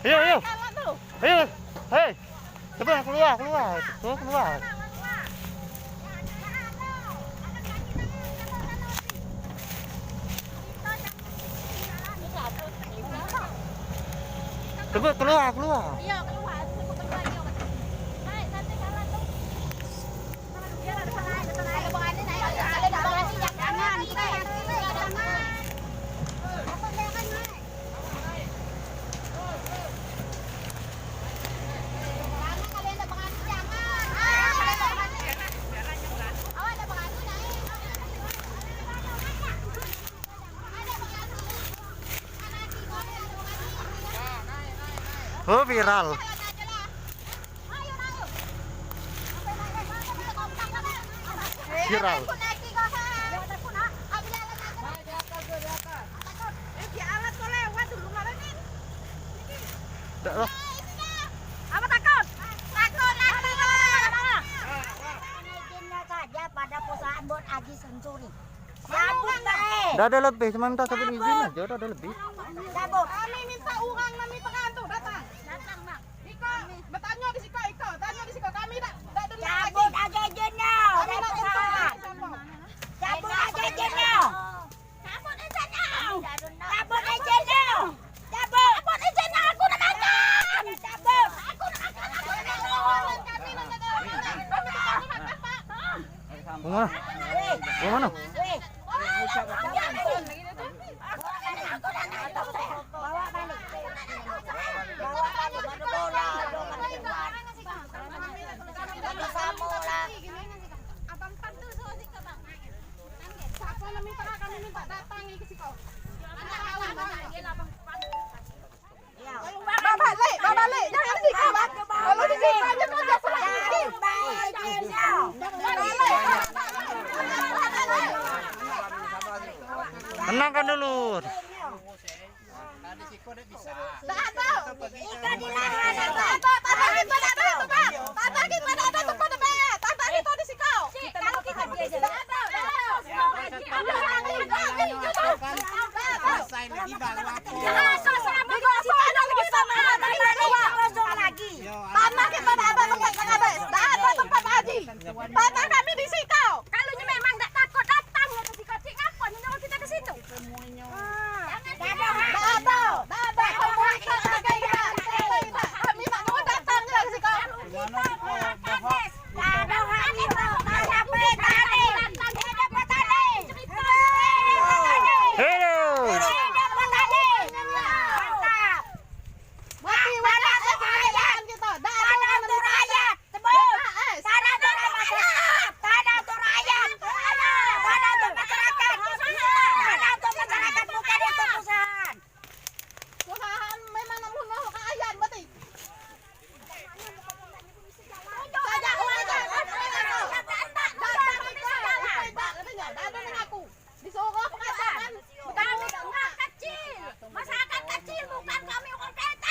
Ayo, ayo. Ayo. Hei. Coba keluar, keluar. Tuh, keluar. Coba keluar, keluar. Iya, keluar. Naik, nanti jalan tuh. Biar ada naik, ada naik. Ada bawahnya naik. Ada bawahnya jangan. Jangan. Apa jangan naik? Jangan kalian ada bawahnya jangan. Ada bawahnya. Oh, ada bawahnya naik. Ada bawahnya. Oh, viral. Viral. Dah lah. Apa takut? Takut lagi. Izinnya saja pada perusahaan buat Aji Sensuri. Sabut baik. Dah ada lebih, cuma minta sabun izin aja, udah ada lebih. Sabut. Kami minta uang, kami tekan tuh datang. Datang, Mak. Iko, bertanya di siko, Iko, tanya di siko. Kami tak dengar lagi. Cabut aja izinnya. Kami nak Perusahaan. tuntut. Cabut aja izinnya. Cabut izinnya. Cabut izinnya. Cabut. Cabut izinnya, aku nak makan. Cabut. Aku nak makan, aku nak makan. Kami nak makan. Kami nak makan, Pak. Mana? Mana? Weh. Bawa balik. Bawa balik. Baru bola. Baru samola. Abang pantu so si ka bang. Siapa nak minta kami minta datang ke siko. Anak kawan dia abang pantu. Ya. Bapak balik. Jangan di siko, Bang. Kalau di siko aja kau enggak salah. Cabut baik izinnya. Tenangkan dulu. Tak ada. Ikan di lahan. Tata kita ada tempat. Tata kita ada tempat tempat. Tata kita di siko. Kalau kita biasa. Tanah kita tak ada tempat habis. Tak ada tempat haji. Tanah kami di situ. Kalau memang tak takut datang ke situ. Cik apa nyuruh kita ke situ? Kami tak mau datang ke situ. Hei. Perusahaan memang mau kekayaan berarti. Saja uang aku. Disuruh pengajaran. Kami enggak kecil. Masyarakat kecil bukan kami orang PT.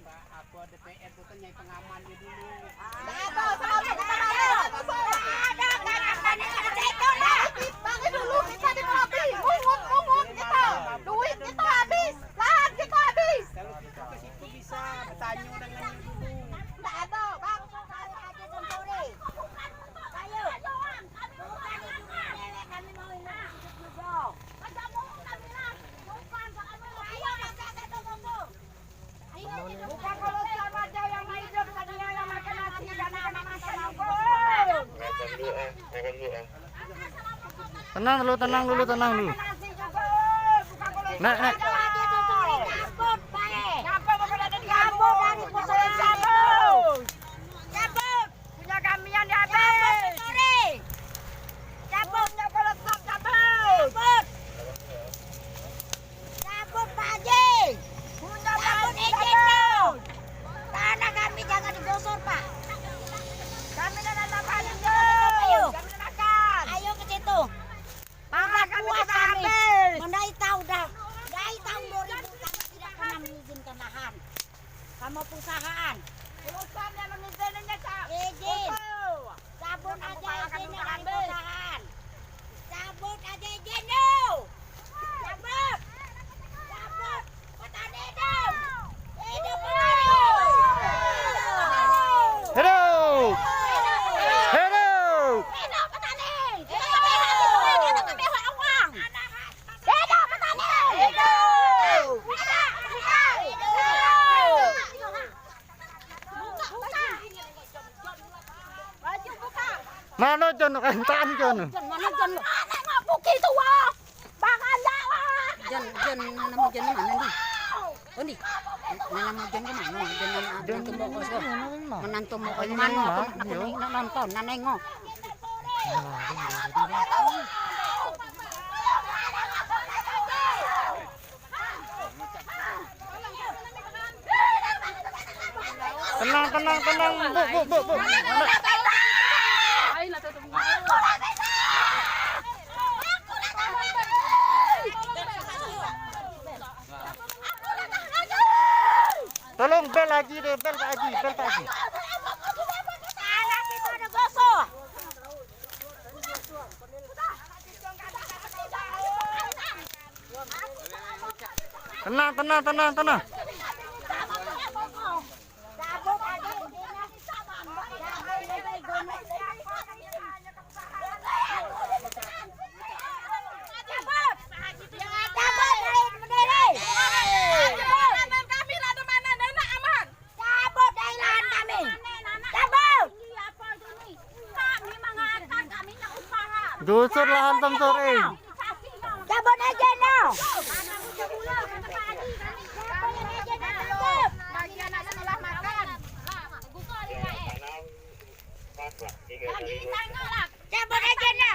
Apa DPR bukan nyai pengaman dia dulu. Ada soalnya kita bagi dulu kita di kopi. Mungut kita. Duit kita habis. Lahan kita habis. Kalau kita ke situ bisa bertanya dengan ibu. Enggak ada, Bang. Bukan kalau sama aja yang hidup tadinya yang makan nasi dan makan Tenang dulu, tenang dulu, tenang dulu. nasi juga. Bukan kalau Nek, nek. cabut baik. Cabut bukan ada di cabut dari perusahaan cabut. Cabut. Punya kami yang dihabis. Cabut. Cabut kalau stop cabut. Cabut. Cabut Pak Haji. Punya cabut izin dong. Tanah kami jangan digosor Pak. Kami dan anak kalian ayo. Kami makan. Ayo ke situ. Tanah kami habis. Mendai tahu dah. Dari tahun 2000 kami tidak pernah mengizinkan lahan. Sama perusahaan. Perusahaan yang mengizinkannya, Cak. Izin. Cabut aja izinnya dari perusahaan. Cabut aja izin dong. Cabut. Cabut. Petani dong. Hidup petani. Mana jon kentaan jon. Jan mana jan? Anak ngok buki tua. Bakal jawa. Jan nama jan mana di? Oh di. Nama jan ke mana? Jan tumbok kos. Menantu mau ke mana? Nak nonton, nak nengok. Tenang, Bu. Tolong bel lagi deh, bel Pak Haji. Anak kita ada gosok. Tenang. Gusur lahan Tomsor. Cabut aja no. Cabut aja no.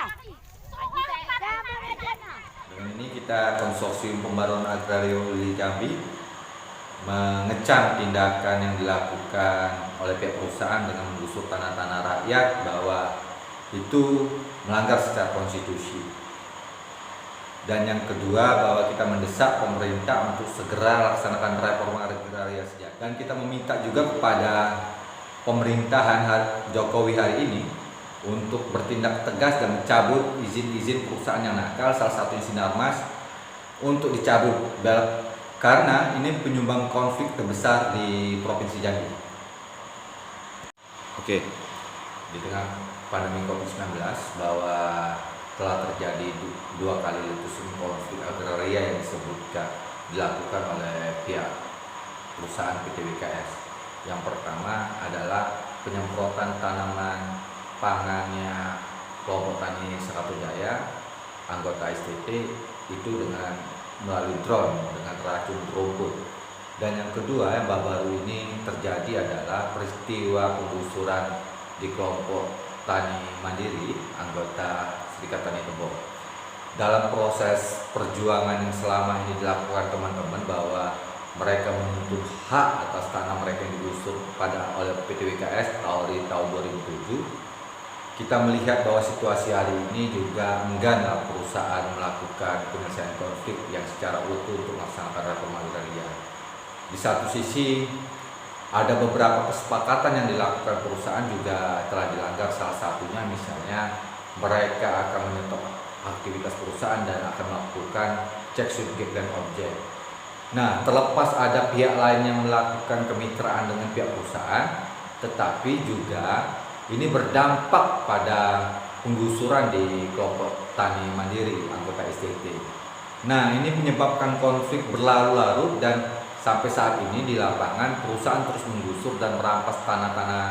Dengan ini kita konsorsium pembaruan agraria Lili Jambi mengecam tindakan yang dilakukan oleh pihak perusahaan dengan menggusur tanah-tanah rakyat bahwa itu melanggar secara konstitusi. Dan yang kedua, bahwa kita mendesak pemerintah untuk segera laksanakan reforma agraria sejak. Dan kita meminta juga kepada pemerintahan Jokowi hari ini untuk bertindak tegas dan mencabut izin-izin perusahaan yang nakal, salah satunya Sinarmas, untuk dicabut karena ini penyumbang konflik terbesar di Provinsi Jambi. Oke, di tengah pandemi COVID-19 bahwa telah terjadi 2 kali letusan konflik agraria yang disebutkan dilakukan oleh pihak perusahaan PT WKS. Yang pertama adalah penyemprotan tanaman pangannya kelompok tani Sekatu Jaya, anggota STT, itu dengan melalui drone dengan racun rumput. Dan yang kedua yang baru ini terjadi adalah peristiwa penggusuran di kelompok Tani Mandiri, anggota Serikat Tani Tembok. Dalam proses perjuangan yang selama ini dilakukan teman-teman bahwa mereka menuntut hak atas tanah mereka yang digusur oleh PT WKS tahun 2007, kita melihat bahwa situasi hari ini juga enggan perusahaan melakukan penyelesaian konflik yang secara utuh untuk melaksanakan reforma agraria. Di satu sisi ada beberapa kesepakatan yang dilakukan perusahaan juga telah dilanggar, salah satunya misalnya mereka akan menyetop aktivitas perusahaan dan akan melakukan cek subjek dan objek. Nah, terlepas ada pihak lain yang melakukan kemitraan dengan pihak perusahaan, tetapi juga ini berdampak pada penggusuran di kelompok Tani Mandiri, anggota STT. Nah, ini menyebabkan konflik berlarut-larut dan sampai saat ini di lapangan perusahaan terus menggusur dan merampas tanah-tanah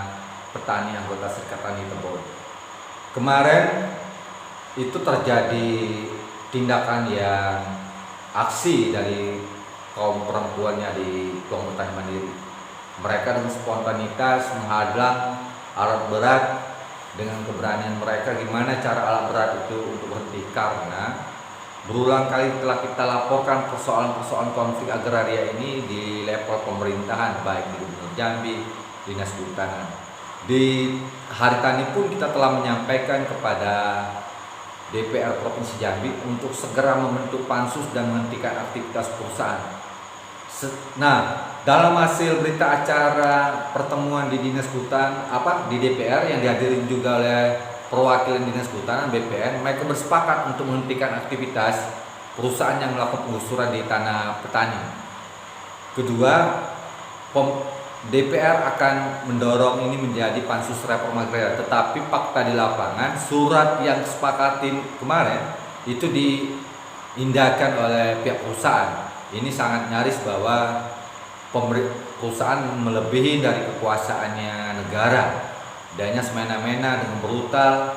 petani anggota Serikat Tani Tembok. Kemarin itu terjadi tindakan yang aksi dari kaum perempuannya di kelompok Tani Mandiri. Mereka dengan spontanitas menghadang alat berat dengan keberanian mereka. Gimana cara alat berat itu untuk berhenti? Karena berulang kali telah kita laporkan persoalan-persoalan konflik agraria ini di level pemerintahan, baik di Gubernur Jambi, Dinas Kehutanan. Di Hari Tani pun kita telah menyampaikan kepada DPR Provinsi Jambi untuk segera membentuk pansus dan menghentikan aktivitas perusahaan. Nah, dalam hasil berita acara pertemuan di Dinas Kehutanan di DPR yang dihadiri juga oleh perwakilan Dinas Kehutanan BPN, mereka bersepakat untuk menghentikan aktivitas perusahaan yang melakukan penggusuran di tanah petani. Kedua, DPR akan mendorong ini menjadi pansus reforma agraria, tetapi fakta di lapangan surat yang disepakatin kemarin itu diindahkan oleh pihak perusahaan. Ini sangat nyaris bahwa perusahaan melebihi dari kekuasaannya negara Dia hanya semena-mena dengan brutal